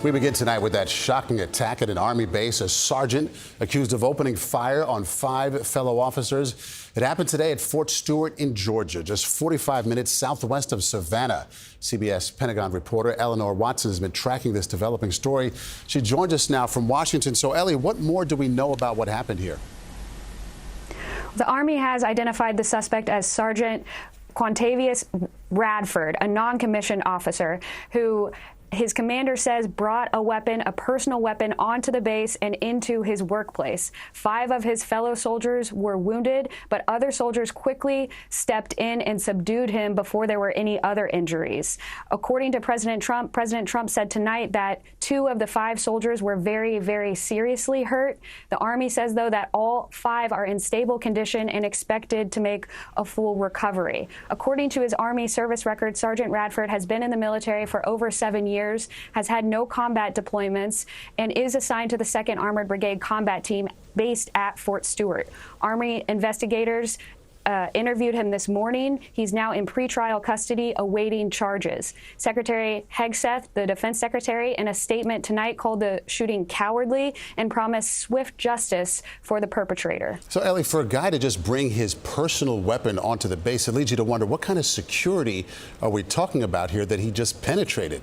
We begin tonight with that shocking attack at an Army base. A sergeant accused of opening fire on 5 fellow officers. It happened today at Fort Stewart in Georgia, just 45 minutes southwest of Savannah. CBS Pentagon reporter Eleanor Watson has been tracking this developing story. She joins us now from Washington. So, Ellie, what more do we know about what happened here? The Army has identified the suspect as Sergeant Quantavious Radford, a non-commissioned officer who his commander says brought a personal weapon onto the base and into his workplace. 5 of his fellow soldiers were wounded, but other soldiers quickly stepped in and subdued him before there were any other injuries. According to President Trump said tonight that 2 of the 5 soldiers were very, very seriously hurt. The Army says, though, that all 5 are in stable condition and expected to make a full recovery. According to his Army service record, Sergeant Radford has been in the military for over 7 years, has had no combat deployments, and is assigned to the 2nd Armored Brigade combat team based at Fort Stewart. Army investigators interviewed him this morning. He's now in pretrial custody awaiting charges. Secretary Hegseth, the defense secretary, in a statement tonight called the shooting cowardly and promised swift justice for the perpetrator. So, Ellie, for a guy to just bring his personal weapon onto the base, it leads you to wonder, what kind of security are we talking about here that he just penetrated?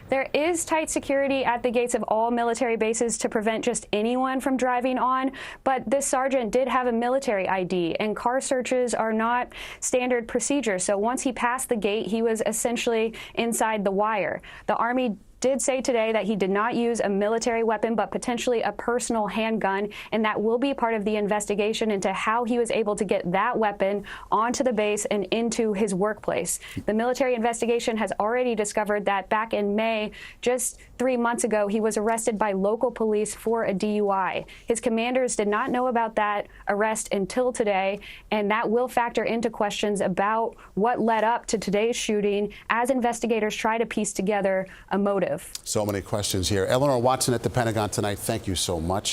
There is tight security at the gates of all military bases to prevent just anyone from driving on, but this sergeant did have a military ID, and car searches are not standard procedure. So once he passed the gate, he was essentially inside the wire. The Army did say today that he did not use a military weapon, but potentially a personal handgun, and that will be part of the investigation into how he was able to get that weapon onto the base and into his workplace. The military investigation has already discovered that back in May, just 3 months ago, he was arrested by local police for a DUI. His commanders did not know about that arrest until today, and that will factor into questions about what led up to today's shooting as investigators try to piece together a motive. So many questions here. Eleanor Watson at the Pentagon tonight, thank you so much.